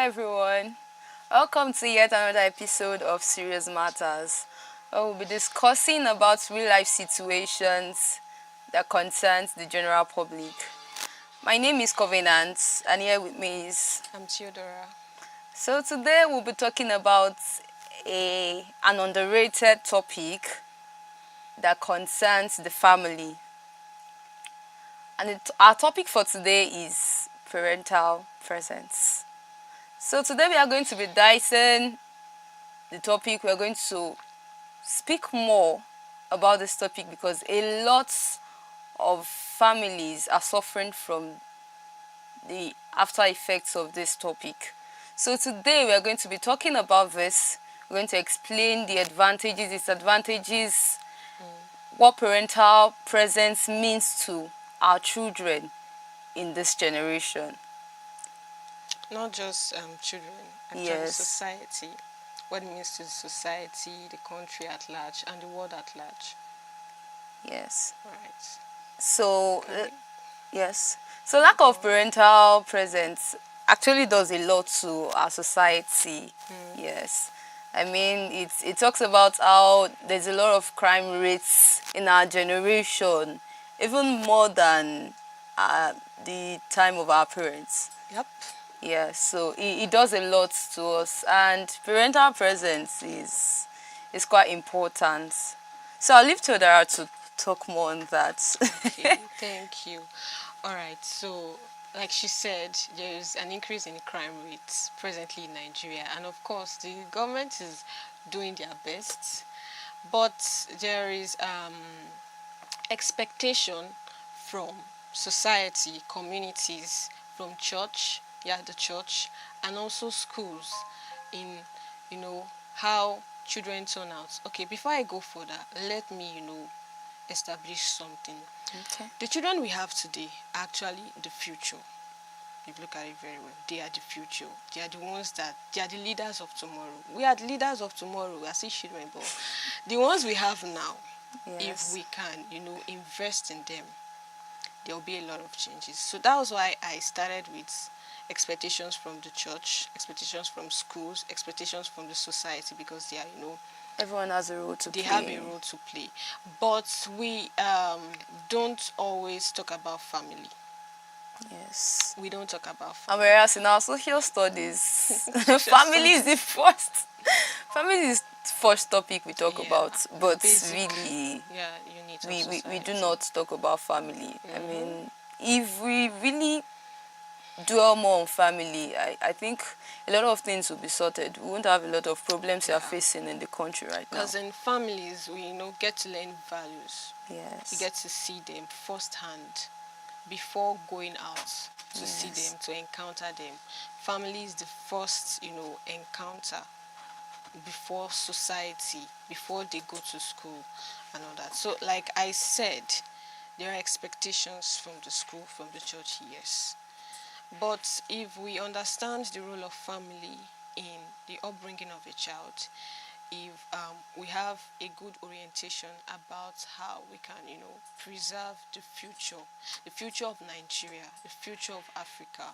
everyone. Welcome to yet another episode of Serious Matters. Where we'll be discussing about real life situations that concerns the general public. My name is Covenant, and here with me is. I'm Theodora. So today we'll be talking about an underrated topic that concerns the family. And our topic for today is parental presence. So today we are going to be dicing the topic. We are going to speak more about this topic because a lot of families are suffering from the after effects of this topic. So today we are going to be talking about this. We're going to explain the advantages, disadvantages, what parental presence means to our children in this generation. Not just children, actually Yes. society. What it means to the society, the country at large, and the world at large. Yes. Right. So, Okay. yes. So lack of parental presence actually does a lot to our society. Yes. I mean, it talks about how there's a lot of crime rates in our generation, even more than the time of our parents. Yep. Yeah, so it does a lot to us, and parental presence is quite important. So I'll leave Todara to talk more on that. Okay. Thank you. All right. So, like she said, there is an increase in crime rates presently in Nigeria, and of course, the government is doing their best, but there is expectation from society, communities, from church, yeah, the church, and also schools in, how children turn out. Okay, before I go further, let me, establish something. Okay. The children we have today are actually the future. If you look at it very well, they are the future. They are the ones they are the leaders of tomorrow. We are the leaders of tomorrow. We are still children, but the ones we have now, if Yes. we can, invest in them, there will be a lot of changes. So that was why I started with expectations from the church, expectations from schools, expectations from the society, because they are, Everyone has a role to they play. have a role to play. But we don't always talk about family. Yes. We don't talk about And family. whereas in our social studies, Social family is the studies. first. Family is the first topic we talk Yeah, about, but basic, really yeah, unit of we do society. not talk about family. I mean, if we really dwell more on family, I think a lot of things will be sorted. We won't have a lot of problems we are Yeah. facing in the country right now. Because in families, we get to learn values. We Yes. get to see them firsthand before going out to see Yes. them, to encounter them. Family is the first, encounter before society, before they go to school and all that. So, like I said, there are expectations from the school, from the church, yes. But if we understand the role of family in the upbringing of a child, if we have a good orientation about how we can, preserve the future of Nigeria, the future of Africa,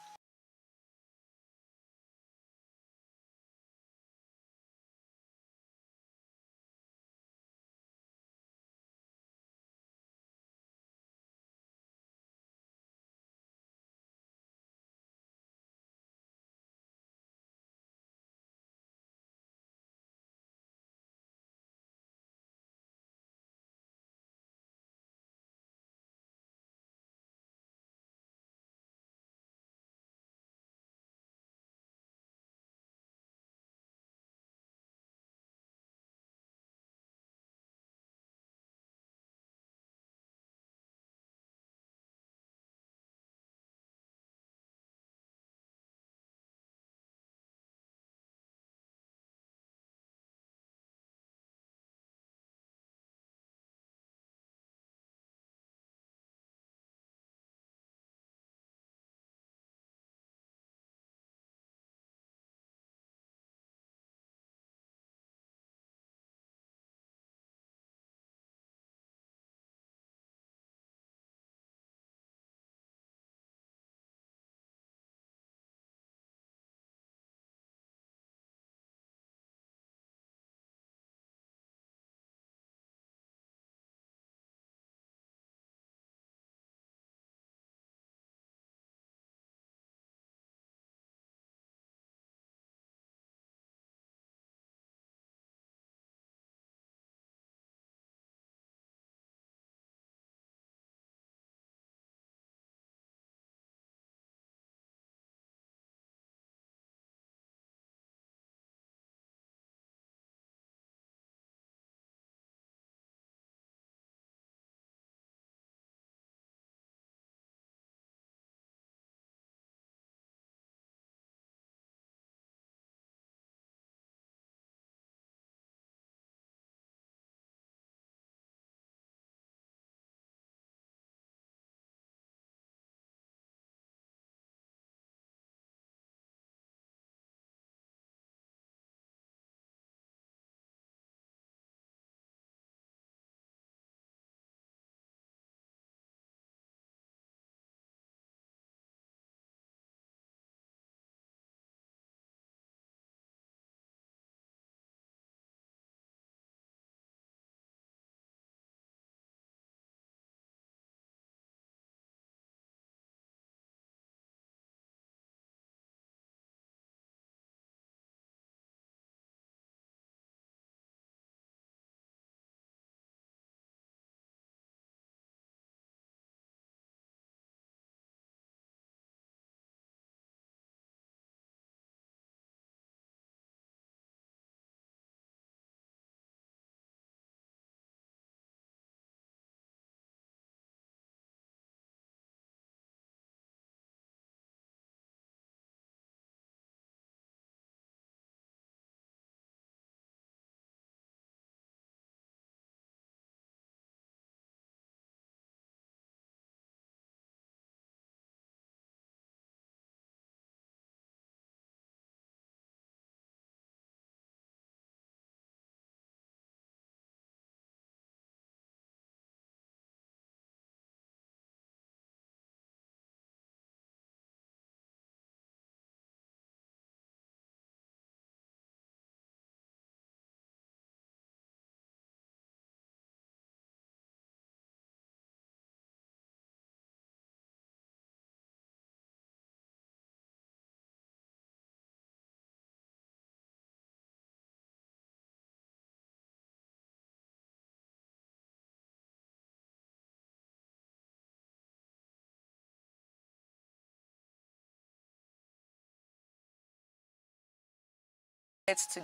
to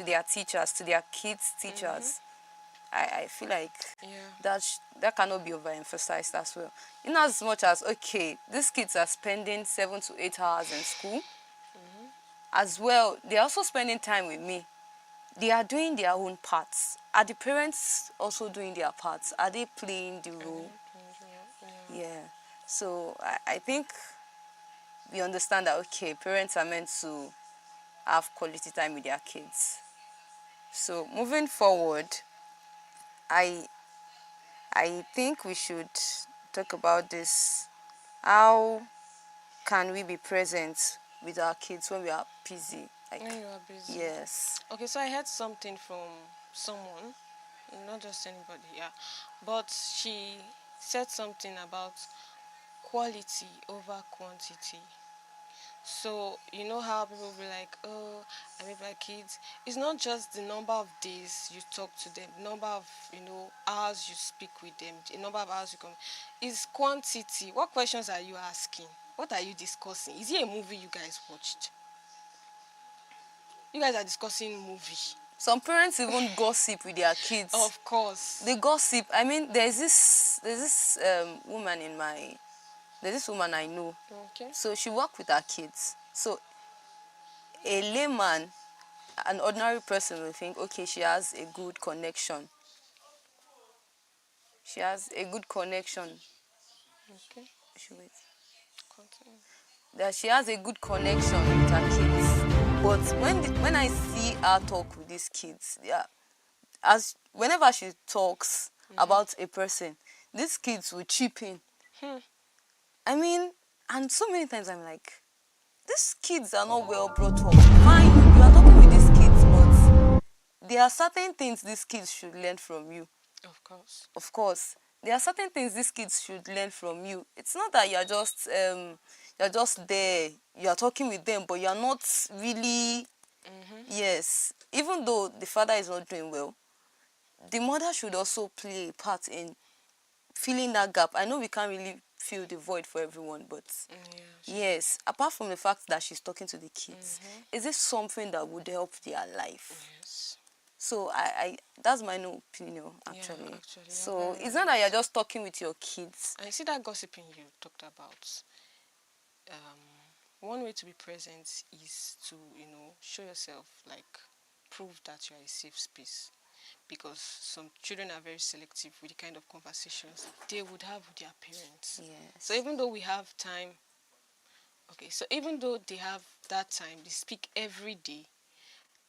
their teachers, to their kids' teachers. I feel like Yeah. that cannot be overemphasized as well. In as much as, okay, these kids are spending 7 to 8 hours in school, as well, they're also spending time with me. They are doing their own parts. Are the parents also doing their parts? Are they playing the role? Yeah. Yeah. So I think we understand that, okay, parents are meant to have quality time with their kids. So moving forward, I I think we should talk about this. How can we be present with our kids when we are busy? Like, When you are busy. yes. Okay, so I heard something from someone, not just anybody, yeah. But she said something about quality over quantity. So you know how people be like, oh, I meet my kids. It's not just the number of days you talk to them, the number of hours you speak with them, the number of hours you come. It's quantity. What questions are you asking? What are you discussing? Is it a movie you guys watched? You guys are discussing movie. Some parents even gossip with their kids. Of course. They gossip. I mean, there's this woman there's this woman I know. Okay. So she worked with her kids. So a layman, an ordinary person will think, okay, she has a good connection. She has a good connection. Okay. Wait. Continue. That she has a good connection with her kids. But when I see her talk with these kids, yeah, whenever she talks about a person, these kids will chip in. I mean, and so many times I'm like, these kids are not well brought up. Fine, you are talking with these kids, but there are certain things these kids should learn from you. Of course. Of course, there are certain things these kids should learn from you. It's not that you're just there, you're talking with them, but you're not really. Yes, even though the father is not doing well, the mother should also play a part in filling that gap. I know we can't really fill the void for everyone, but yes, apart from the fact that she's talking to the kids, is this something that would help their life? Yes. So I that's my new opinion, actually. Yeah, actually. So it's not that you're just talking with your kids. I see that gossiping you talked about. One way to be present is to, show yourself, like, prove that you are a safe space. Because some children are very selective with the kind of conversations they would have with their parents. Yes. So even though we have time, so even though they have that time, they speak every day,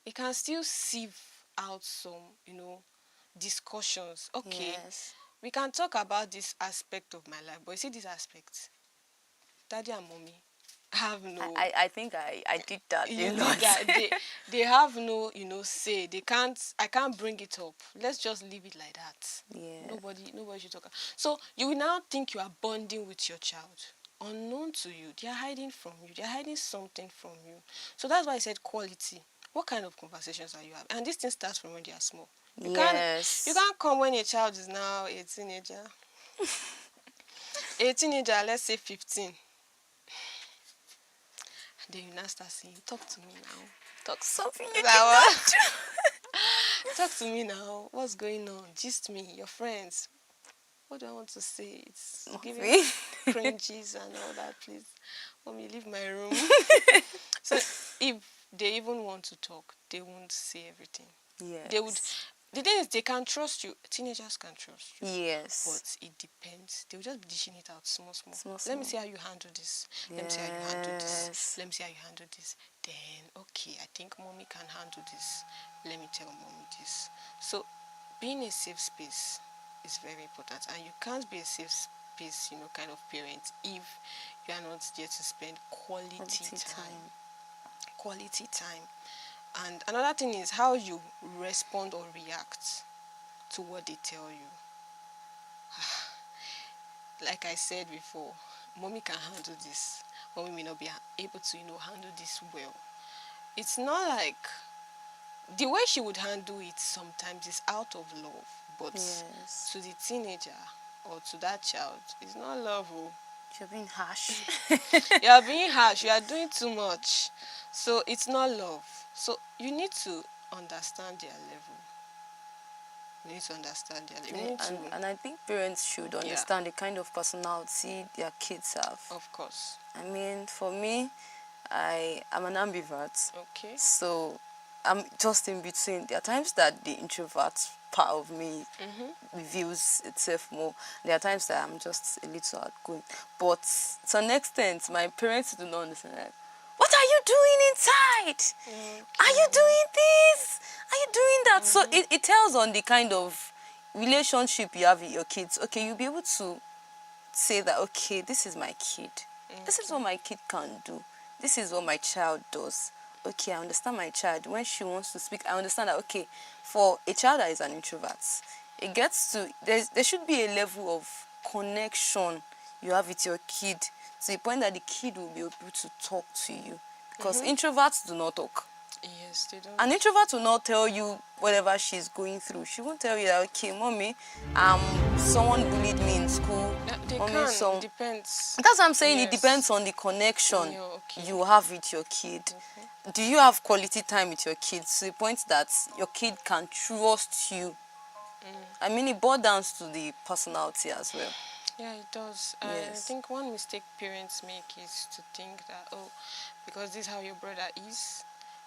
it can still sieve out some, discussions. Okay, Yes. we can talk about this aspect of my life, but you see this aspect, daddy and mommy have no. I think I did that. You did that. They have no, say. They can't. I can't bring it up. Let's just leave it like that. Yeah. Nobody should talk. So you will now think you are bonding with your child. Unknown to you, they are hiding from you. They are hiding something from you. So that's why I said quality. What kind of conversations are you having? And this thing starts from when they are small. You can't come when a child is now a teenager. A teenager, let's say 15. Then you now start saying, talk to me now. Talk something. Talk to me now. What's going on? Gist me, your friends. What do I want to say? It's giving cringes and all that. Please, mommy, leave my room. So if they even want to talk, they won't say everything. Yes. They would. The thing is, they can trust you. Teenagers can trust you. Yes. But it depends. They will just be dishing it out small. Small. Let me see how you handle this. Let me see how you handle this. Let me see how you handle this. Then, okay, I think mommy can handle this. Let me tell mommy this. So, being a safe space is very important. And you can't be a safe space, kind of parent if you are not there to spend quality time. Quality time. And another thing is how you respond or react to what they tell you. Like I said before, mommy can handle this. Mommy may not be able to, handle this well. It's not like the way she would handle it sometimes is out of love. But to the teenager or to that child, it's not love. You're being harsh. You are being harsh. You are doing too much. So it's not love. So you need to understand their level. You need to understand their level. You Yeah, need to, and I think parents should yeah, understand the kind of personality their kids have. of course. I mean, for me, I am an ambivert, Okay. so I'm just in between. There are times that the introvert part of me reveals itself more. There are times that I'm just a little outgoing. But to an extent, my parents do not understand. Like, what are you doing inside? Are you doing this? Are you doing that? So it tells on the kind of relationship you have with your kids. Okay, you'll be able to say that, okay, this is my kid. This is what my kid can do. This is what my child does. Okay, I understand my child. When she wants to speak, I understand that, okay, for a child that is an introvert, it gets to, there should be a level of connection you have with your kid to the point that the kid will be able to talk to you. Because introverts do not talk. Yes, they don't. An introvert will not tell you whatever she's going through. She won't tell you that, okay, mommy, someone bullied me in school. They Mommy, can. It depends. That's what I'm saying. It Yes. depends on the connection Yeah, okay. you have with your kid. Do you have quality time with your kids to the point that your kid can trust you? I mean, it boils down to the personality as well. Yeah, it does. I Yes. think one mistake parents make is to think that, oh, because this is how your brother is,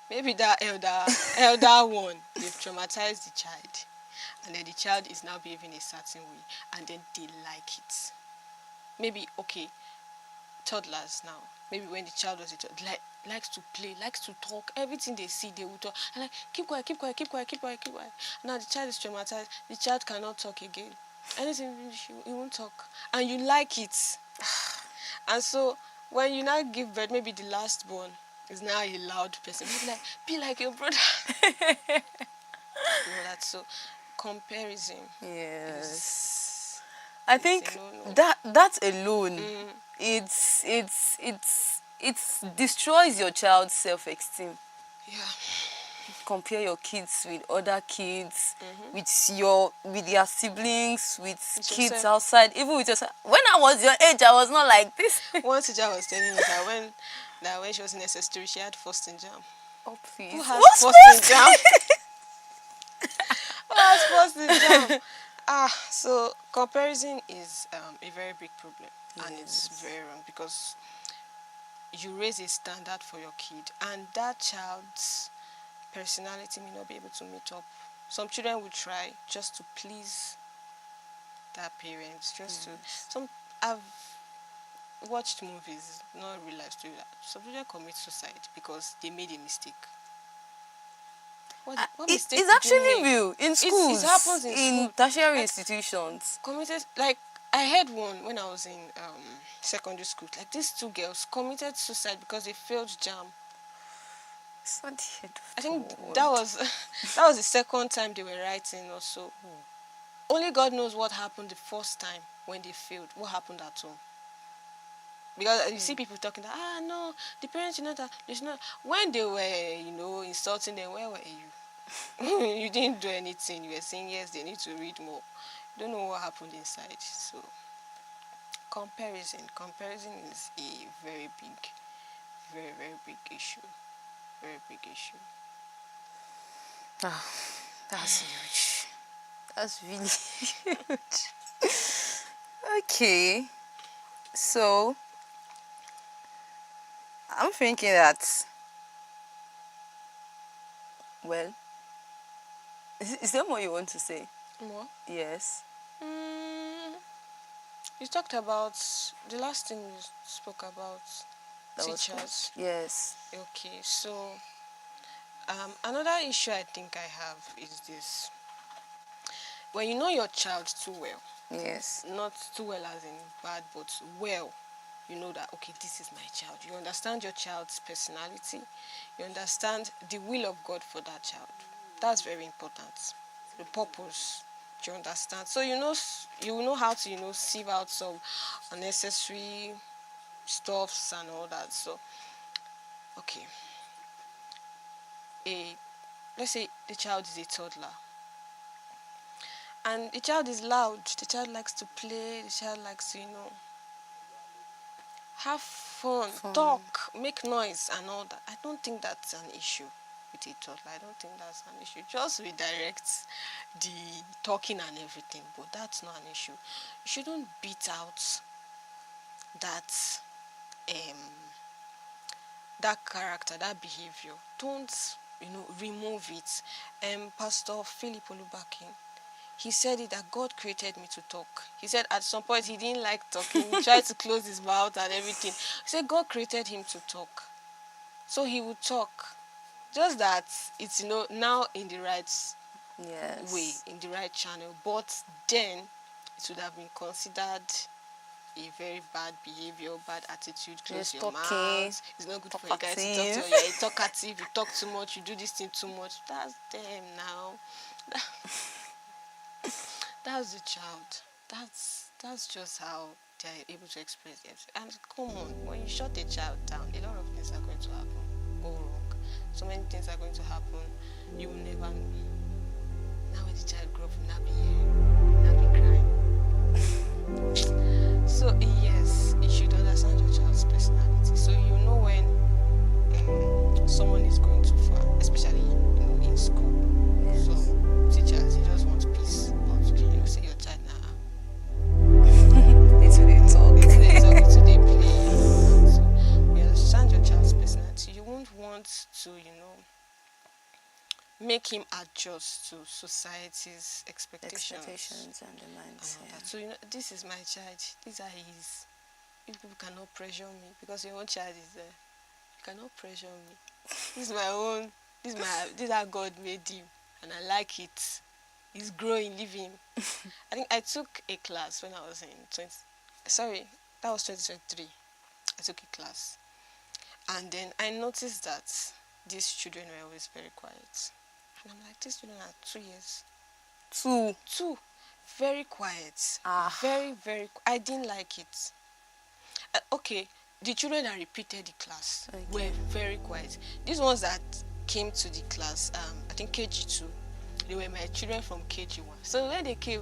maybe that elder one, they've traumatized the child, and then the child is now behaving a certain way, and then they like it. Maybe, okay, toddlers now, maybe when the child was a toddler, likes to play, likes to talk, everything they see they will talk, and like, keep quiet, keep quiet, keep quiet, keep quiet, keep quiet. Now the child is traumatized, the child cannot talk again, anything he won't talk, and you like it. And so when you now give birth, maybe the last born is now a loud person, be like your brother. That. So comparison Yes. I is think a no-no. that alone, it destroys your child's self-esteem. Yeah. Compare your kids with other kids, with their siblings, with It's kids yourself. outside, even with yourself. When I was your age, I was not like this. One teacher was telling me that when she was in SS3, she had first in jam. Oh please. Who has What's first in first? jam? Who has first in jam? So comparison is a very big problem, and it's very wrong because you raise a standard for your kid, and that child's personality may not be able to meet up. Some children will try just to please their parents, just to some. I've watched movies, not real life story. Some children commit suicide because they made a mistake. What mistake It's did you actually make? real in schools, It happens in in school. tertiary Like, institutions. committed, like I heard one when I was in secondary school. Like these two girls committed suicide because they failed jam. It's not the end of I the think that world. was that was the second time they were writing or so. Only God knows what happened the first time when they failed. What happened at home? Because you see people talking that no, the parents should not. They should not. When they were insulting them, where were you? You didn't do anything. You were saying yes, they need to read more. You don't know what happened inside. So comparison is a very big, very very big issue. Very big issue. Ah, that's huge. That's really huge. Okay, so I'm thinking that, well, is there more you want to say? More? Yes. Mm, you talked about the last thing you spoke about That was teachers. yes. Okay, so another issue I think I have is this. When you know your child too well, Yes. not too well as in bad, but well, you know that, okay, this is my child. You understand your child's personality. You understand the will of God for that child. That's very important. The purpose. Do you understand? So you know how to sieve out some unnecessary stuffs and all that. So okay, a let's say the child is a toddler, and the child is loud. The child likes to play. The child likes to have fun, Fun. talk, make noise and all that. I don't think that's an issue with a toddler. I don't think that's an issue. Just redirect the talking and everything, but that's not an issue. You shouldn't beat out that um that character, that behavior. Don't, remove it. Pastor Philip Olubakin, he said it that God created me to talk. He said at some point he didn't like talking. He tried to close his mouth and everything. He said God created him to talk. So he would talk. Just that it's, now in the right way, Yes. in the right channel. But then it would have been considered a very bad behavior, bad attitude, close Just your talking, mouth. It's not good for you guys to talk to you. talkative. You're a talkative, you talk too much, you do this thing too much. That's them now. That's the child. That's just how they're able to express it. And come on, when you shut a child down, a lot of things are going to happen, go wrong. So many things are going to happen. You will never know. Now when the child grows up, will not be here, not be crying. So yes, you should understand your child's personality. So you know when someone is going too far, especially in school. Yes. So teachers, they just want peace, but you say your child now. It's really talk. It's they play. So you understand your child's personality. You won't want to, make him adjust to society's expectations. And the And all mindset. that. So this is my child. These are his. You people cannot pressure me because your own child is there. You cannot pressure me. This is my own. This is how God made him, and I like it. He's growing, living. I think I took a class when I was in that was 2023. I took a class, and then I noticed that these children were always very quiet, and I'm like, these children are 2 years. 2. Two, very quiet. Ah. Very, very. I didn't like it. Okay, the children that repeated the class were very quiet. These ones that came to the class, I think KG2, they were my children from KG1. So when they came,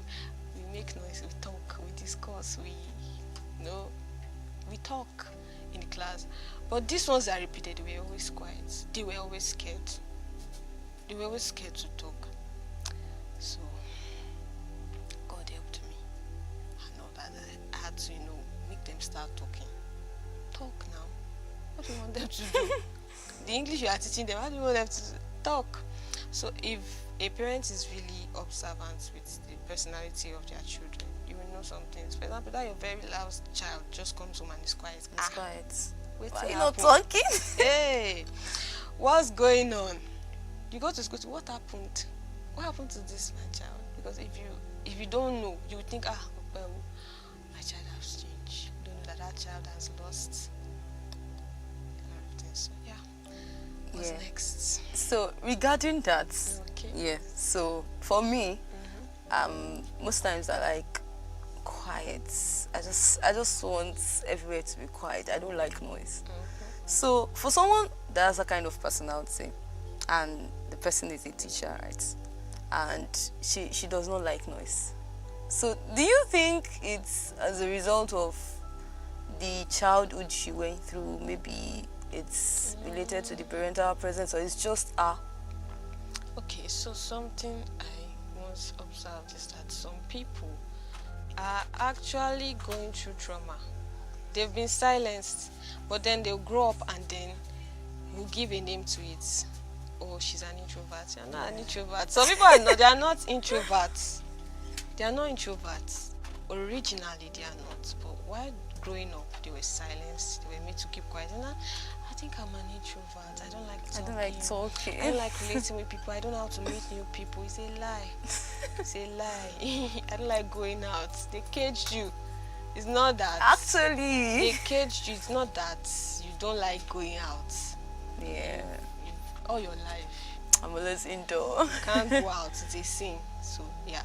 we make noise, we talk, we discuss, we talk in the class. But these ones that repeated, they were always quiet. They were always scared. They were always scared to talk. So God helped me. I know that I had to, make them start talking. Talk now. What do you want them to do? The English you are teaching them, how do you want them to talk? So if a parent is really observant with the personality of their children, you will know some things. For example, that your very loud child just comes home and is quiet. It's quiet. Wait Why till are you not happen. talking? Hey, what's going on? You go to school, what happened? What happened to this my child? Because if you don't know, you think, well, my child has changed. You don't know that child has lost a lot of things. So yeah. What's next? So regarding that, Okay. so for me, most times I like quiet. I just want everywhere to be quiet. I don't like noise. So for someone that has a kind of personality, and the person is a teacher, right, and she does not like noise, so do you think it's as a result of the childhood she went through? Maybe it's related to the parental presence, or it's just Okay, so something I once observed is that some people are actually going through trauma. They've been silenced, but then they'll grow up and then we'll give a name to it. Oh, she's an introvert. You're not an introvert. Some people they are not introverts. They are not introverts. Originally, they are not. But while growing up, they were silenced. They were made to keep quiet. And I think I'm an introvert. I don't like talking. I don't like talking. I don't like relating with people. I don't know how to meet new people. It's a lie. It's a lie. I don't like going out. They caged you. It's not that. Actually, They caged you. It's not that you don't like going out. yeah, All your life. I'm always indoor. Can't go out. It's a sin. So yeah.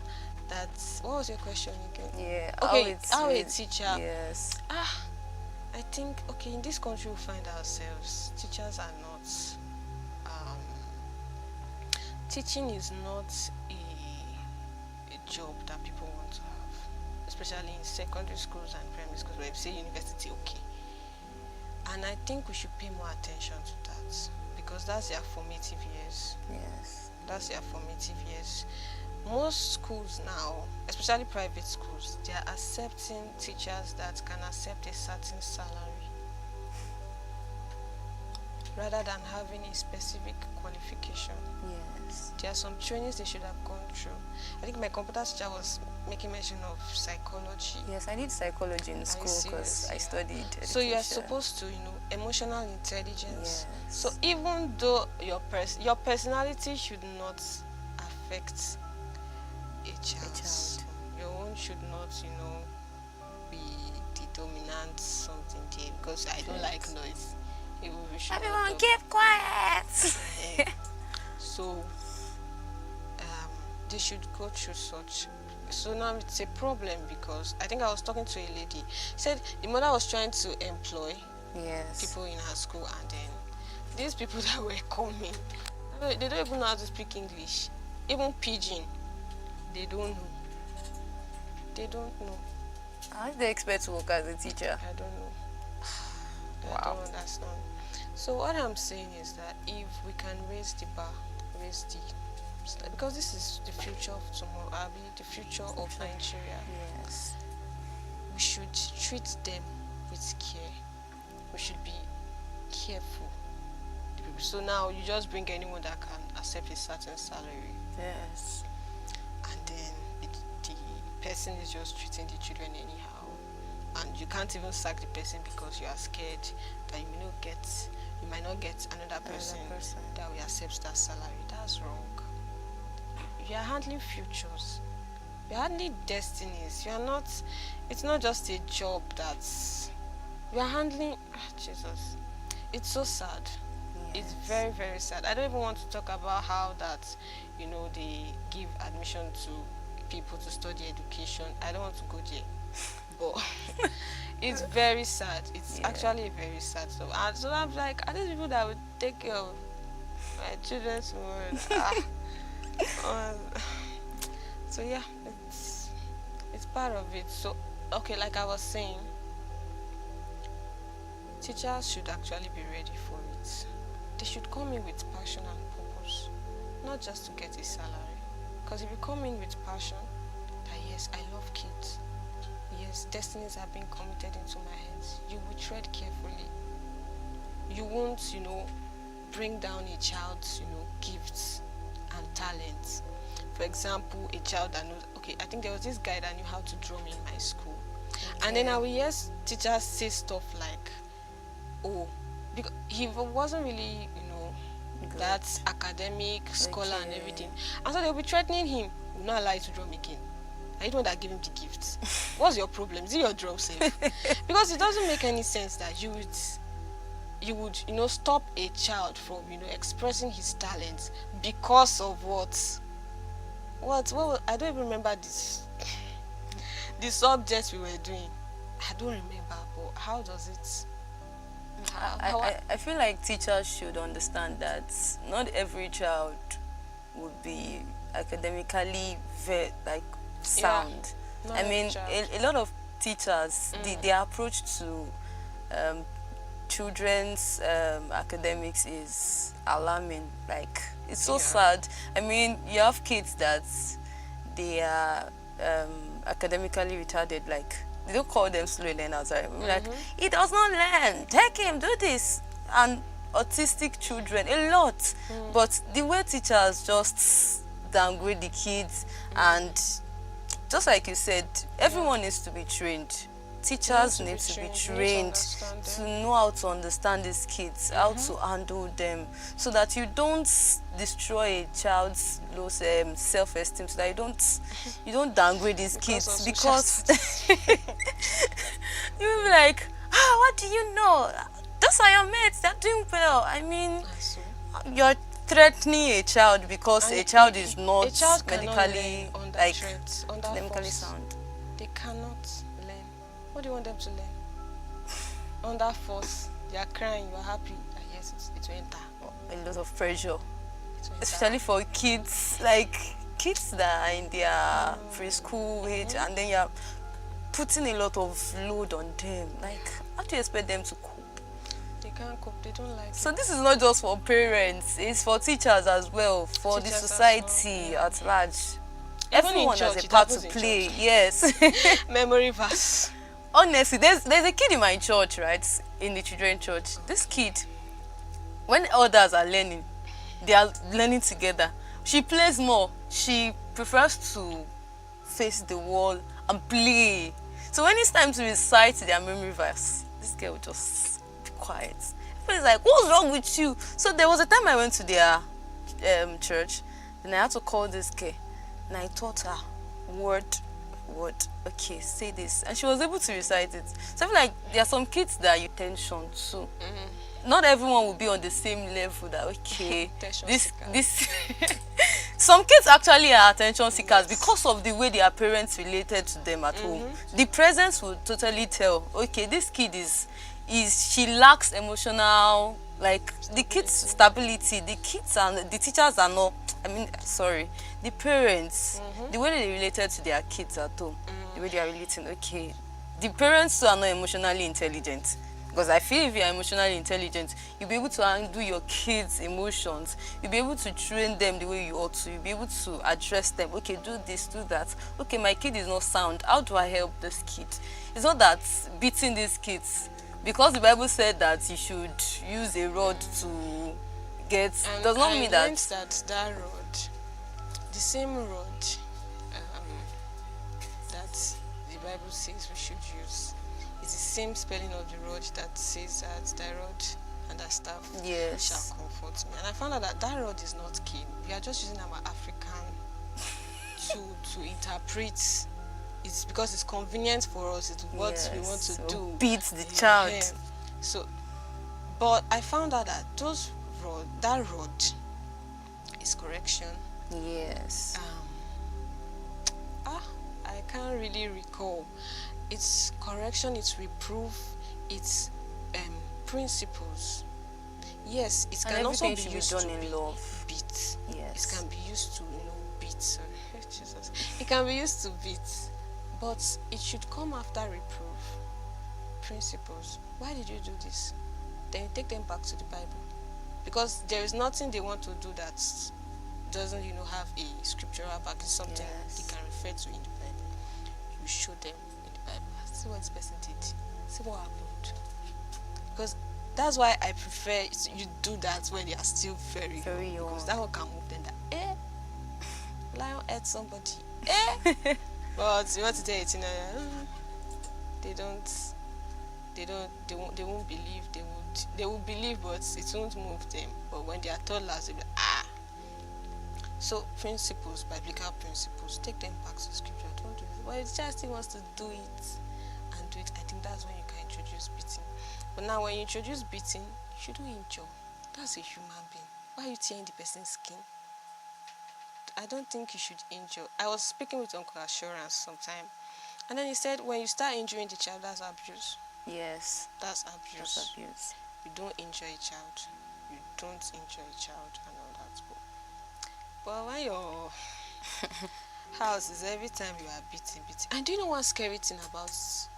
That's what was your question again? Yeah. Okay, how a teacher. Yes. I think in this country we find ourselves. Teachers are not. Teaching is not a job that people want to have, especially in secondary schools and primary schools. Where you say university, okay, And I think we should pay more attention to that because that's their formative years. Yes. That's their formative years. Most schools now, especially private schools, they are accepting teachers that can accept a certain salary rather than having a specific qualification. Yes. There are some trainings they should have gone through. I think my computer teacher was making mention of psychology. Yes, I did psychology in school because I studied education. So you are supposed to, emotional intelligence. Yes. So even though your personality should not affect a child. Your own should not, be the dominant something there because I don't like noise. Everyone keep quiet. So they should go through such. So now it's a problem because I think I was talking to a lady. Said the mother was trying to employ people in her school, and then these people that were coming, they don't even know how to speak English. Even pidgin, they don't know. They don't know. How do they expect to work as a teacher? I don't know. Wow. I don't understand. So what I'm saying is that if we can raise the bar, because this is the future of tomorrow, the future of Nigeria. Yes. We should treat them with care. We should be careful. So now you just bring anyone that can accept a certain salary. Yes. And then the person is just treating the children anyhow. And you can't even sack the person because you are scared that you might not get another person that will accept that salary. That's wrong. You are handling futures. You are handling destinies. It's not just a job you are handling. Jesus. It's so sad. Yes. It's very, very sad. I don't even want to talk about how that, they give admission to people to study education. I don't want to go there. But it's very sad. It's actually very sad. So I'm like, are these people that would take care of my children's world? So yeah, it's part of it. So okay, like I was saying, teachers should actually be ready for it. They should come in with passion and purpose, not just to get a salary. Because if you come in with passion, that yes, I love kids. Yes, destinies are being committed into my hands. You will tread carefully. You won't, bring down a child's, gifts and talents. For example, a child that knows, I think there was this guy that knew how to drum in my school. Okay. And then I will hear teachers say stuff like, because he wasn't really, that academic scholar and everything. And so they'll be threatening him, we'll not allow you to drum again. Are you the one that gave him the gifts? What's your problem? Is it your drum safe? Because it doesn't make any sense that you would stop a child from expressing his talents because of what I don't even remember this the subjects we were doing. I don't remember, but how does it I feel like teachers should understand that not every child would be academically sound. I mean, a lot of teachers, their approach to children's academics is alarming. Like, it's so sad. I mean, you have kids that they are academically retarded. Like, they don't call them slow learners. Right? Like, he does not learn. Take him, do this. And autistic children, a lot. But the way teachers just downgrade the kids, and just like you said, everyone needs to be trained. Teachers need to be trained to know how to understand these kids, how to handle them, so that you don't destroy a child's low self-esteem, so that you don't downgrade these kids, because you'll be like, what do you know? Those are your mates, they're doing well. I mean, you're threatening a child because a child is not medically sound. They cannot. What do you want them to learn? Under force, they are crying, you are happy. Yes, it will enter. A lot of pressure, especially for kids, like kids that are in their preschool age, and then you're putting a lot of load on them. Like, how do you expect them to cope? can't cope. They don't like So it. this is not just for parents, it's for teachers as well, for the Teachers as society well, at large. Even in Everyone church, has a it part to happens in play. church. Yes. Memory verse. Honestly, there's a kid in my church, right? In the children church. This kid, when others are learning, they are learning together. She plays more. She prefers to face the wall and play. So when it's time to recite their memory verse, this girl will just be quiet. Everybody's like, what's wrong with you? So there was a time I went to their church, and I had to call this girl, and I taught her word, okay, say this, and she was able to recite it. So I feel like there are some kids that you attention to. Not everyone will be on the same level that, okay, Attention this some kids actually are attention seekers, Yes. because of the way their parents related to them at home. The presence will totally tell, okay, this kid is she lacks emotional, like, the kids stability. The kids and the teachers are not, the parents, the way they related to their kids at home, the way they are relating, okay, the parents too are not emotionally intelligent. Because I feel if you are emotionally intelligent, you'll be able to handle your kids' emotions. You'll be able to train them the way you ought to. You'll be able to address them. Okay, do this, do that. Okay, my kid is not sound. How do I help this kid? It's not that beating these kids. Because the Bible said that you should use a rod to get... And does not I mean learned that... that rod, the same rod that the Bible says we should use, is the same spelling of the rod that says that thy rod and thy staff Yes. shall comfort me. And I found out that that rod is not keen. We are just using our African to interpret. It's because it's convenient for us. It's what we want to Yes, do. beat the child. Yeah. So, but I found out that that rod is correction. Yes. I can't really recall. It's correction, it's reproof, it's principles. Yes, it And can also everything be should be used done to in love. beat. Yes. It can be used to, beat. Sorry, Jesus. It can be used to beat, but it should come after reproof. Principles. Why did you do this? Then you take them back to the Bible, because there is nothing they want to do that doesn't, have a scriptural back. It's something Yes. they can refer to in the Bible. You show them in the Bible. See what this person did. See what happened. Because that's why I prefer you do that when they are still very young. Because that one can move them that, lion ate somebody. But you want to tell it, they won't believe. They will believe, but it won't move them. But when they are toddlers, they'll be like, So principles, biblical principles, take them back to scripture. Don't do it. But if the child still wants to do it and do it, I think that's when you can introduce beating. But now when you introduce beating, you shouldn't injure. That's a human being. Why are you tearing the person's skin? I don't think you should injure. I was speaking with Uncle Assurance sometime, and then he said when you start injuring the child, that's abuse. Yes. That's abuse. That's abuse. You don't injure a child. You don't injure a child and all that. But when your house is every time you are beating. And do you know one scary thing about this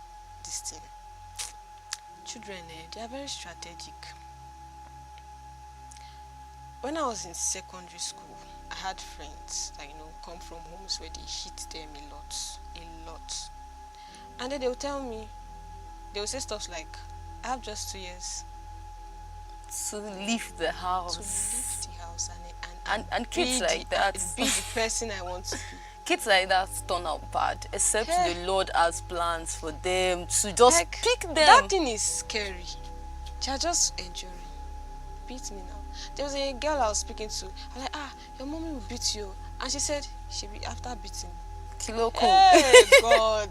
thing? Children, they are very strategic. When I was in secondary school, I had friends that, come from homes where they hit them a lot. And then they would tell me, they would say stuff like, I have just 2 years To leave the house. to leave the house And kids like that. Be the person I want to be. Kids like that turn out bad, except Yeah. the Lord has plans for them to just Like, pick them. That thing is scary. They are just enjoying. Beat me now. There was a girl I was speaking to. I'm like, your mommy will beat you. And she said, she'll be after beating. Kiloko. Hey, God.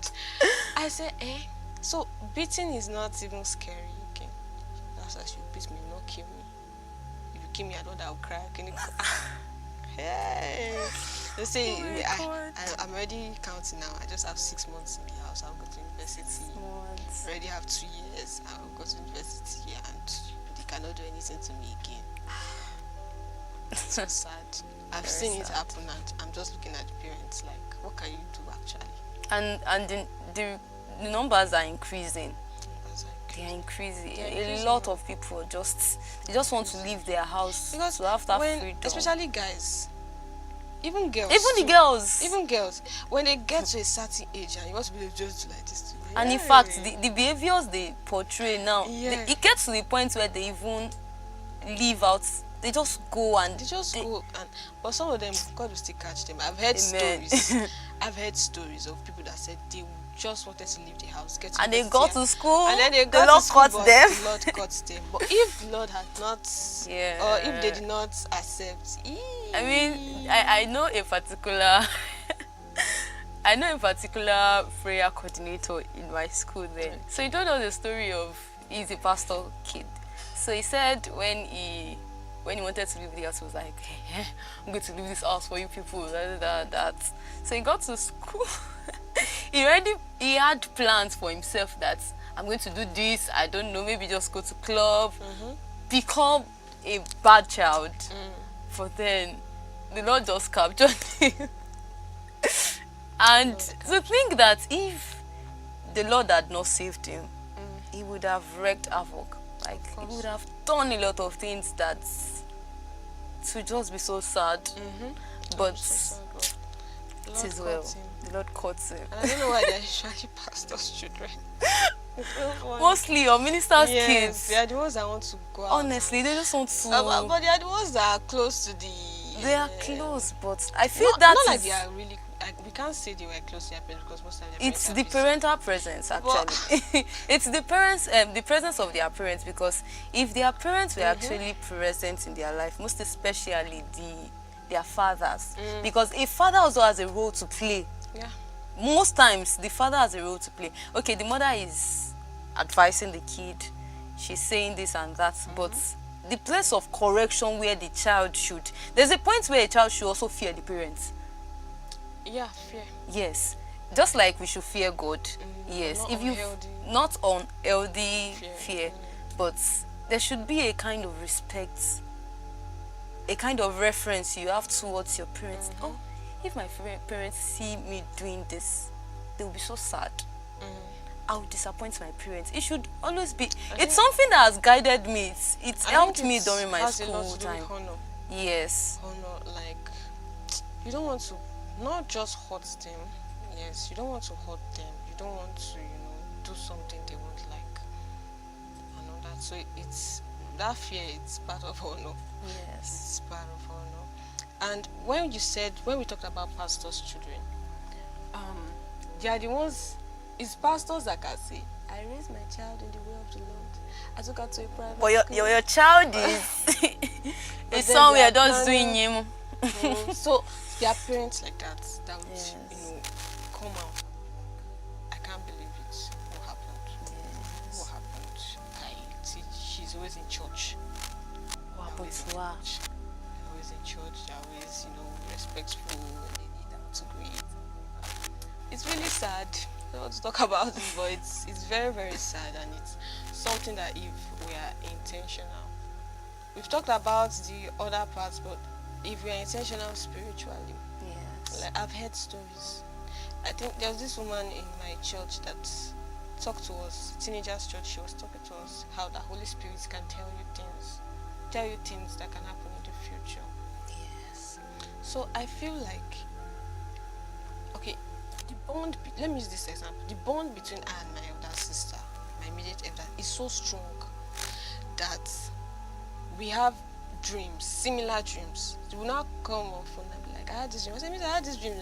I said, So beating is not even scary. Okay. That's why she will beat me, not kill me. If you kill me, I know that I'll cry. Can you Hey. They say, Oh my God. I'm already counting now. I just have 6 months in the house. I'll go to university. Once. Already have 2 years. I'll go to university and they cannot do anything to me again. So sad. I've Very seen it sad. happen and I'm just looking at the parents like, what can you do actually? And the numbers are increasing. I was like, they are increasing. They are A increasing lot now. of people they just want to leave their house Because to have that when, freedom. especially guys, even girls, Even the too, girls. even girls, when they get to a certain age and you want to be just like this too. And in fact, the behaviors they portray now, Yeah. it gets to the point where they even leave out. They just go and they just go, and but some of them, God will still catch them. I've heard Amen. stories. I've heard stories of people that said they just wanted to leave the house, get to and they university, go to school. and then they the got Lord to school, caught but them. the Lord caught them. But if the Lord had not, Yeah. or if they did not accept, I mean, I know a particular prayer coordinator in my school then. So he told us the story of he's a pastor kid. So he said when he wanted to leave the house, he was like, hey, I'm going to leave this house for you people, that. So he got to school. he had plans for himself that I'm going to do this, I don't know, maybe just go to club, become a bad child. But then the Lord just captured him. And to think that if the Lord had not saved him, he would have wreaked havoc. Like, he would have done a lot of things that to just be so sad. But it is well. The Lord caught him. And I don't know why they're usually pastors' children. Mostly your ministers' Yes, kids. they are the ones that want to go out. Honestly, they just want to. But they are the ones that are close to the. They are close, but I feel Not that like is- they are really. We can't say they were close to their parents because most of them. it's the parental presence actually. It's the parents, the presence of their parents, because if their parents were actually present in their life, most especially their fathers, because a father also has a role to play. Yeah. Most times the father has a role to play. Okay, the mother is advising the kid, she's saying this and that, but the place of correction where the child should, there's a point where a child should also fear the parents. Yeah, fear. Yes, just like we should fear God. Yes, Not if you unhealthy. not unhealthy Fear. fear, but there should be a kind of respect, a kind of reference you have towards your parents. Oh, if my parents see me doing this, they will be so sad. I will disappoint my parents. It should always be. It's something that has guided me. It's I helped think me it during my has a school lot to do time. with honor. Yes. Honor, like you don't want to not just hurt them. Yes, you don't want to hurt them. You don't want to, do something they won't like. And all that. So it's that fear. It's part of honor. Yes. It's part of honor. And when we talked about pastors' children, they are the ones. It's pastors that can say, "I raised my child in the way of the Lord. I took her to a private But school." your child is then it's somewhere they are just doing planning- him. So there are parents like that would Yes. come out. I can't believe it. What happened? What happened? She's always in church. What happened Always to her? Always in church. Always respectful. When they need them to greet. It's really sad. I don't want to talk about it, but it's very, very sad, and it's something that if we are intentional, we've talked about the other parts, but if we are intentional spiritually, Yes. like I've heard stories. I think there was this woman in my church that talked to us, teenagers church. She was talking to us how the Holy Spirit can tell you things that can happen in the future. Yes. So I feel like, okay, the bond. Let me use this example. The bond between I and my elder sister, my immediate elder, is so strong that we have dreams, similar dreams. They will not come off and be like, I had this dream. I said, I had this dream.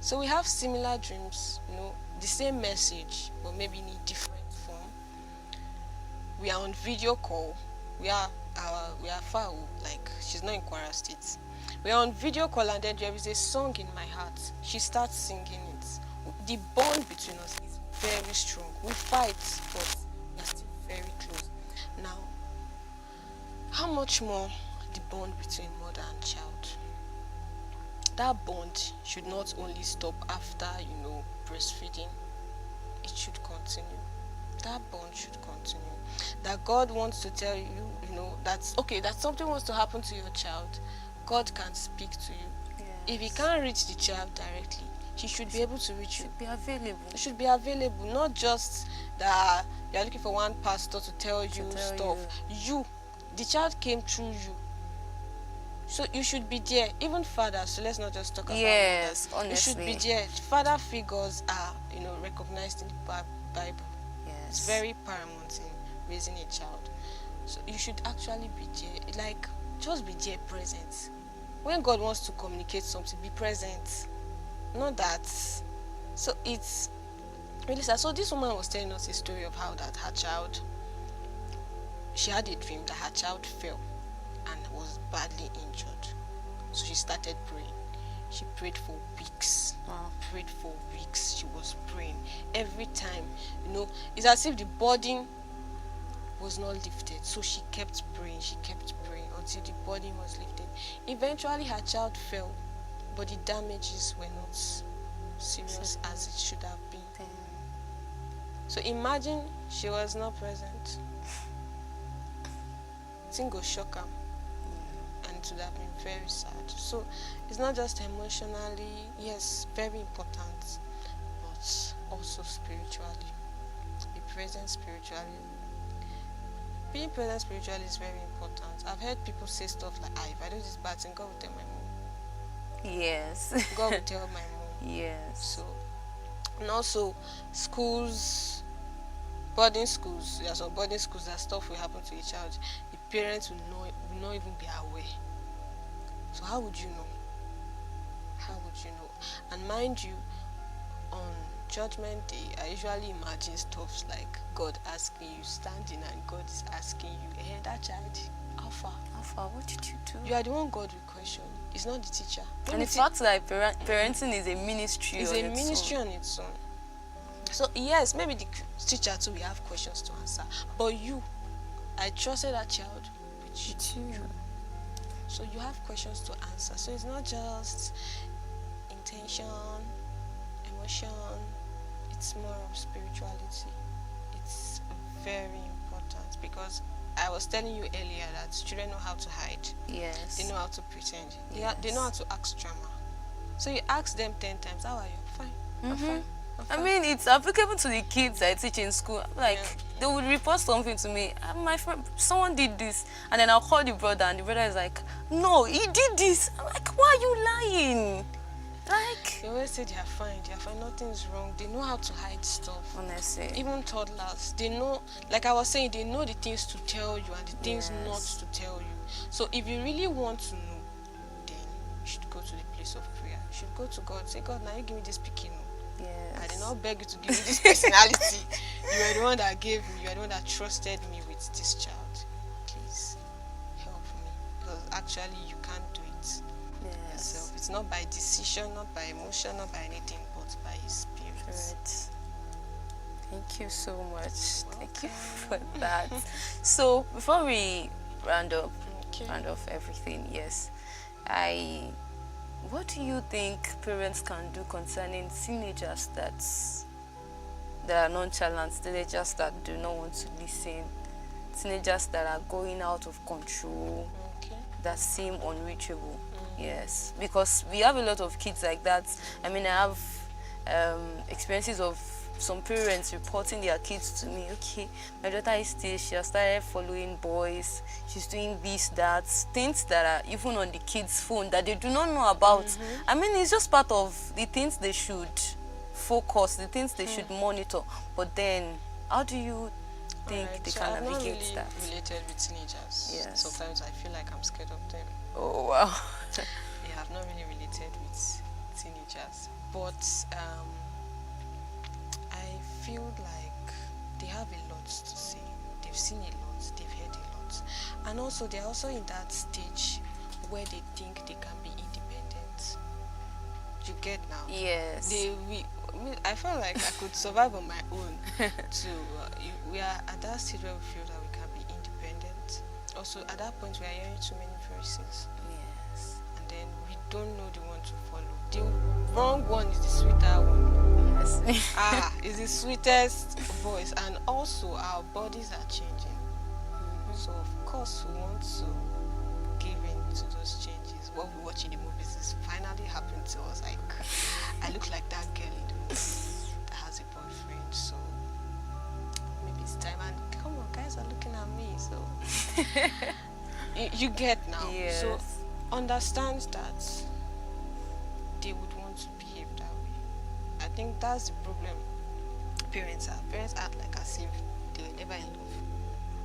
So we have similar dreams, the same message, but maybe in a different form. We are on video call. We are far, like she's not in Kwara State. We are on video call, and then there is a song in my heart. She starts singing it. The bond between us is very strong. We fight, but we are still very close. Now, how much more the bond between mother and child? That bond should not only stop after, breastfeeding. It should continue. That bond should continue. That God wants to tell you, that something wants to happen to your child. God can speak to you. Yes. If he can't reach the child directly, She should be able to reach you. Should be available. It should be available, not just that you are looking for one pastor to tell you stuff. You, the child came through you. So you should be there. Even fathers, so let's not just talk about yes, mothers. honestly. You should be there. Father figures are, recognized in the Bible. Yes. It's very paramount in raising a child. So you should actually be there. Like, just be there, present. When God wants to communicate something, be present. Not that. So it's really sad. So this woman was telling us a story of how that her child, she had a dream that her child fell and was badly injured. So she started praying. She prayed for weeks. Wow. Prayed for weeks. She was praying. Every time, it's as if the burden was not lifted. So she kept praying. She kept praying until the burden was lifted. Eventually her child fell, but the damages were not serious as it should have been. So imagine she was not present. Thing go shock her. And it would have been very sad. So it's not just emotionally, yes, very important, but also spiritually. Be present spiritually. Being present spiritually is very important. I've heard people say stuff like, if I do this bad thing, God will tell my mom. Yes. God will tell my mom. Yes. So, and also schools, boarding schools, there are some boarding schools that stuff will happen to a child. The parents will not even be aware. So how would you know? How would you know? And mind you, on Judgment Day, I usually imagine stuff like God asking you, standing and God is asking you, hey, that child, how far? How far? What did you do? You are the one God will question. It's not the teacher. And the fact that parenting is a ministry it's on a its ministry own. on its own. So yes, maybe the teacher too will have questions to answer. But you, I trusted that child with you. So you have questions to answer. So it's not just intention, emotion, it's more of spirituality. It's very important because I was telling you earlier that children know how to hide. Yes. They know how to pretend. Yes. They know how to act drama. So you ask them 10 times, how are you? Fine. I'm fine. I'm I fine. mean, it's applicable to the kids I teach in school. Like, Yeah. they would report something to me. My friend, someone did this. And then I'll call the brother, and the brother is like, no, he did this. I'm like, why are you lying? Like, They always say they are fine, nothing's wrong. They know how to hide stuff. honestly. Even toddlers, they know, like I was saying, they know the things to tell you and the things Yes. not to tell you. So if you really want to know, then you should go to the place of prayer. You should go to God, say, God, now you give me this picking. Yes. I did not beg you to give me this personality. You are the one that gave me, you are the one that trusted me with this child. Please help me. Because actually you can't do it yourself. It's not by decision, not by emotion, not by anything, but by His Spirit. Right. Thank you so much. Thank you for that. So before we round off everything, yes, what do you think parents can do concerning teenagers that are nonchalant, teenagers that do not want to listen, teenagers that are going out of control, that seem unreachable? Yes, because we have a lot of kids like that. I mean, I have experiences of some parents reporting their kids to me. Okay, my daughter is this, she has started following boys, she's doing this, that, things that are even on the kids' phone that they do not know about. I mean, it's just part of the things they should focus, the things they should monitor. But then, how do you think they so can I've not navigate really that? related with teenagers. Yes. Sometimes I feel like I'm scared of them. Oh, wow. Yeah, I've not really related with teenagers. But I feel like they have a lot to say. They've seen a lot, they've heard a lot. And also, they're also in that stage where they think they can be independent. You get now? Yes. I felt like I could survive on my own. We are at that stage where we feel that we can be independent. Also, at that point, we are hearing too many voices. Yes. And then we don't know the one to follow. The wrong one is the sweeter one. Yes. It's the sweetest voice. And also, our bodies are changing. So, of course, we want to give in to those changes. What we watch in the movies is finally happened to us. Like, I look like You get now. Yes. So understand that they would want to behave that way. I think that's the problem parents have. Parents act like as if they were never in love.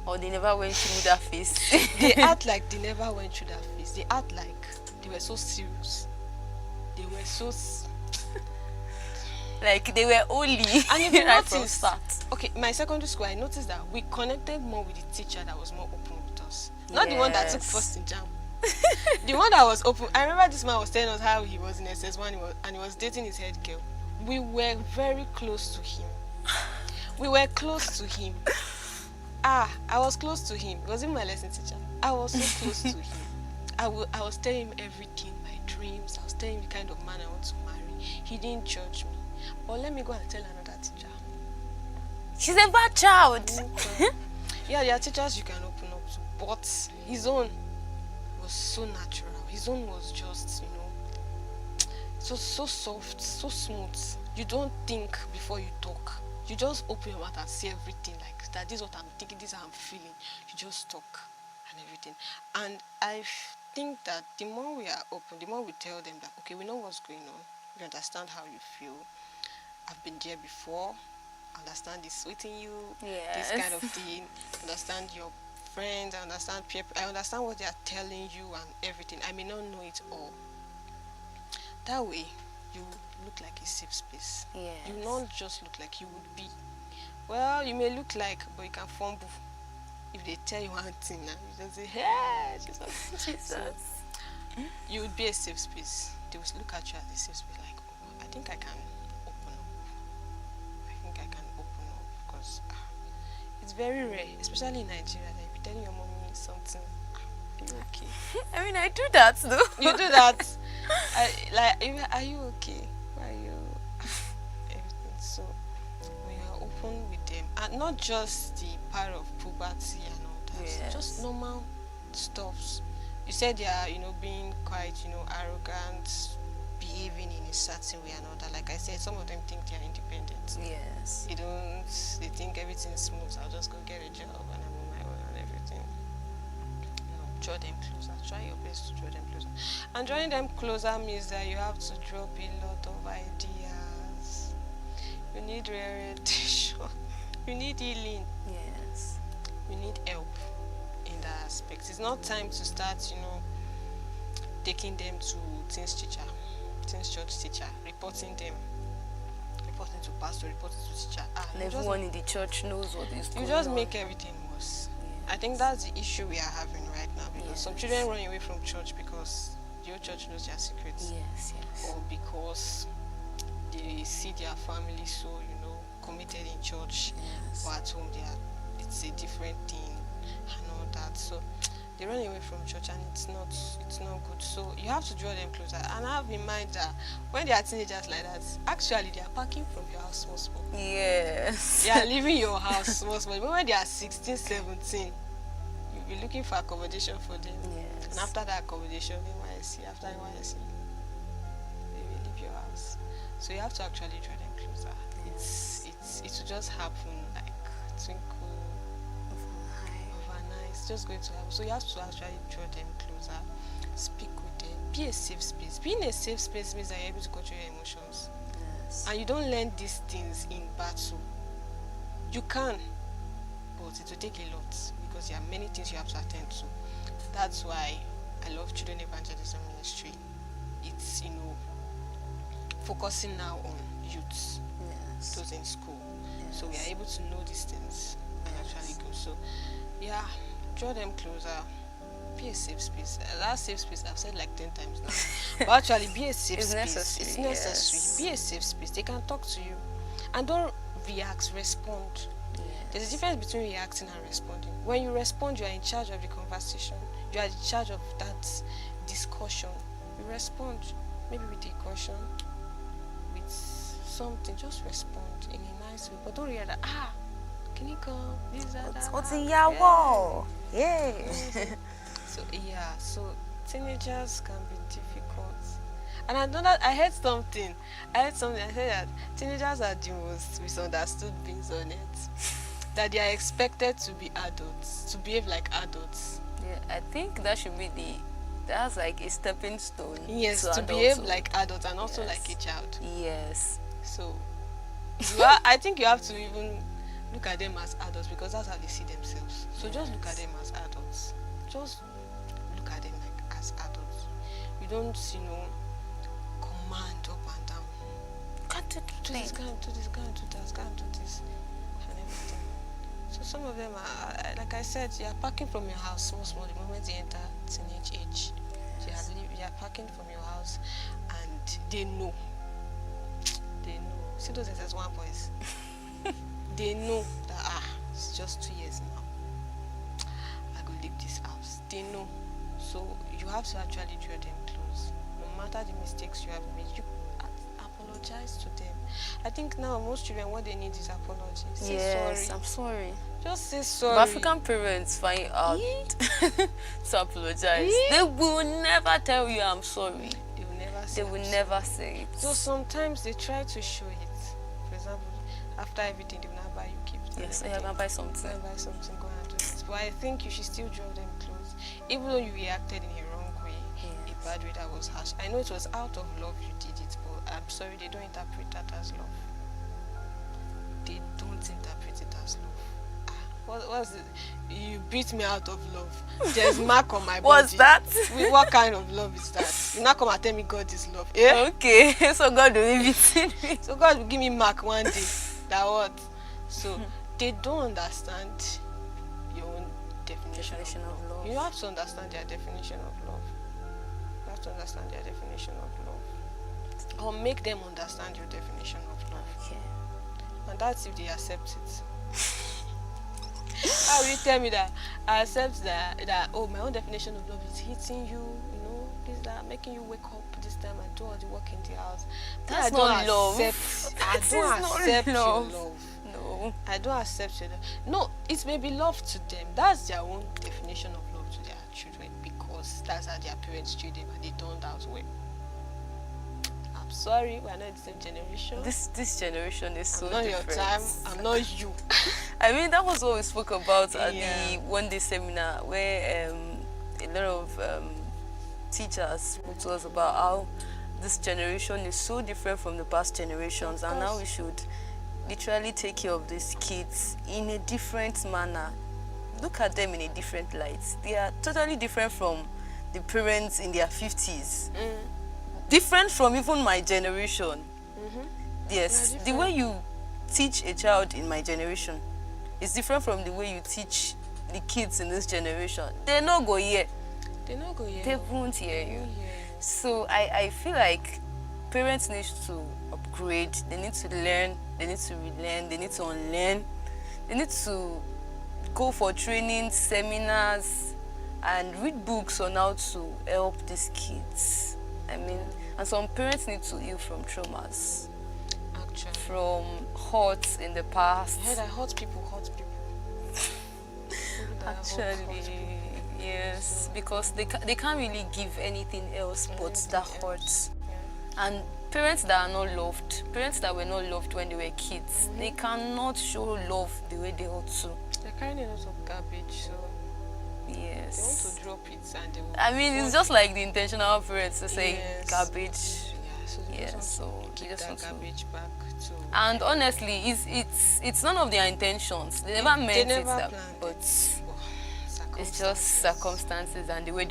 Or they never went through that phase. They act like they never went through that phase. They act like they were so serious. They were so Like they were only and if you right from notice, start. okay, my secondary school, I noticed that we connected more with the teacher that was more open with us. Not the one that took Yes. first in jam. The one that was open. I remember this man was telling us how he was in SS1 and he was dating his head girl. We were very close to him. We were close to him. I was close to him. He was even my lesson teacher. I was so close to him. I was telling him everything, my dreams. I was telling him the kind of man I want to marry. He didn't judge me. But let me go and tell another teacher. She's a bad child. Yeah, there are teachers you can open up to, but his own was so natural. His own was just, so soft, so smooth. You don't think before you talk. You just open your mouth and say everything like that. This is what I'm thinking, this is how I'm feeling. You just talk and everything. And I think that the more we are open, the more we tell them that, okay, we know what's going on. We understand how you feel. I've been there before. Understand this sweating you, Yes. this kind of thing. Understand your friends. I understand people. I understand what they are telling you and everything. I may not know it all. That way, you look like a safe space. Yes. You not just look like you would be. Well, you may look like, but you can fumble. If they tell you one thing now, you just say, hey, Jesus. Jesus. So, you would be a safe space. They will look at you as a safe space like, oh, I think I can open up. I think I can open up because it's very rare, especially in Nigeria, that you be telling your mommy something. Are you okay? I mean, I do that though. You do that. Are you okay? Why are you? Everything. So when you are open with them, and not just the part of puberty and all that, Yes. just normal stuffs. You said they are, being quite, arrogant, behaving in a certain way and all that. Like I said, some of them think they are independent. Yes. They think everything's smooth. I'll just go get a job and I'm on my own and everything. Draw them closer. Try your best to draw them closer. And drawing them closer means that you have to drop a lot of ideas. You need reorientation. You need healing. Yes. You need help in that aspect. It's not time to start, taking them to teens church teacher, reporting to pastor, reporting to teacher. And everyone in the church knows what is going You just on. make everything worse. Yes. I think that's the issue we are having right now, because some Yes. children run away from church because your church knows their secrets, Yes, yes. or because they see their family so committed in church, Yes. or at home it's a different thing and all that. So they run away from church and it's not good. So you have to draw them closer. And have in mind that when they are teenagers like that, actually they are packing from your house small. Yes. They are leaving your house small. But when they are 16, 17, you'll be looking for accommodation for them. Yes. And after that accommodation, after NYSC, they will leave your house. So you have to actually draw them closer. Yes. It will just happen like twinkle overnight. It's just going to happen. So you have to actually draw them closer, speak with them, be a safe space. Being a safe space means that you're able to control your emotions. Yes. And you don't learn these things in battle. You can, but it will take a lot because there are many things you have to attend to. That's why I love Children Evangelism Ministry. It's, focusing now on youths, Yes. those in school. Yes. So we are able to know these things and actually go. So, yeah, draw them closer. Be a safe space. That safe space I've said like 10 times now. But actually, be a safe It's space. necessary, It's necessary. yes. Be a safe space. They can talk to you, and don't react. Respond. There's a difference between reacting and responding. When you respond, you are in charge of the conversation. You are in charge of that discussion. You respond, maybe with a question, with something. Just respond in a nice way, but don't react that can you come? This, that, What's in your wall? Yeah. So teenagers can be difficult. And I heard something. I said that teenagers are the most misunderstood beings on earth. that they are expected to be adults, to behave like adults. Yeah, I think that should be that's like a stepping stone. Yes, to behave adulthood. like adults and also Yes. like a child. Yes. So I think you have to even look at them as adults because that's how they see themselves. So just look at them as adults. Just look at them like as adults. You don't, command up and down. Can't do Do this, can't do this, can't do that, can't do this, and everything. So some of them are, like I said, you are packing from your house small. The moment they enter teenage age, you are packing from your house, and they know. They know. See those SS1 boys. They know that it's just 2 years now. I go leave this house. They know. So you have to actually draw them close. No matter the mistakes you have made, you apologize to them. I think now most children, what they need is apology. Say yes, sorry. I'm sorry. Just say sorry. But African parents find out to apologize. They will never tell you I'm sorry. They will never say. They will never say it. So sometimes they try to show it. For example, after everything, they will not buy you gifts. Yes, I can buy something. Go and buy something, go and do this. But I think you should still draw them close. Even though you reacted in a wrong way, Yes. a bad way that was harsh. I know it was out of love you did it, but I'm sorry, they don't interpret that as love. They don't interpret it as love. What's it? You beat me out of love. There's mark on my body. What's that? What kind of love is that? You not come and tell me God is love. Eh? Okay, so God will leave it in me. So God will give me mark one day. That what? So they don't understand your own definition of love. You have to understand their definition of love. You have to understand their definition of love. Or make them understand your definition of love. Okay. And that's if they accept it. How will you tell me that I accept that my own definition of love is hitting you, this, that, making you wake up this time and do all the work in the house. That's not love. I don't accept your love. No. I don't accept your love. No, it may be love to them. That's their own definition of love to their children because that's how their parents treat them and they turned out well. I'm sorry, we're not the same generation. This generation is so I'm not different. your time. I'm not you. I mean, that was what we spoke about at Yeah. the one-day seminar where a lot of teachers spoke to us about how this generation is so different from the past generations, and now we should literally take care of these kids in a different manner. Look at them in a different light. They are totally different from the parents in their 50s. Different from even my generation. Yes, the way you teach a child in my generation is different from the way you teach the kids in this generation. They no go here. They not go here. They won't hear you. Yeah. So I feel like parents need to upgrade. They need to learn. They need to relearn. They need to unlearn. They need to go for training, seminars, and read books on how to help these kids. I mean, and some parents need to heal from traumas, Actually. from hurts in the past. I heard that hurt people. Actually, yes, because they can't really give anything else but that hurts. Yeah. And parents that are not loved, parents that were not loved when they were kids, they cannot show love the way they ought to. They're carrying a lot of garbage, so they want Yes. to drop it and they will. I mean, it's just like the intentional parents to say Yes. garbage. Yeah, so they Yes, just so want to they give just that want to. garbage back to. And honestly, it's none of their intentions. They never meant never it, that, planned but Oh, it's just circumstances and the way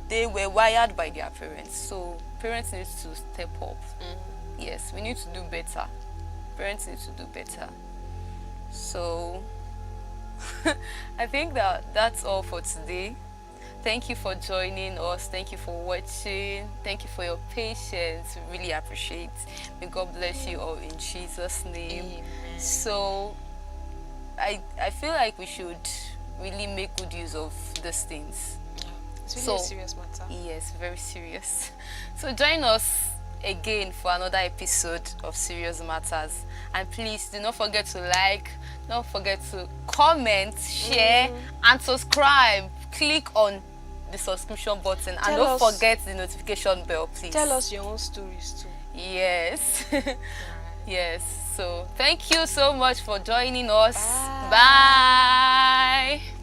they were wired by their parents. So parents need to step up. Yes, we need to do better. Parents need to do better. So I think that's all for today. Thank you for joining us. Thank you for watching. Thank you for your patience. We really appreciate. May God bless you all in Jesus' name. Amen. So I feel like we should really make good use of these things. Yeah. It's really So- a serious matter. Yes, very serious. So join us again for another episode of Serious Matters. And please do not forget to like, don't forget to comment, share, and subscribe. Click on the subscription button and Tell don't us- forget the notification bell, please. Tell us your own stories too. Yes. Alright. Yes. So thank you so much for joining us. Bye. Bye.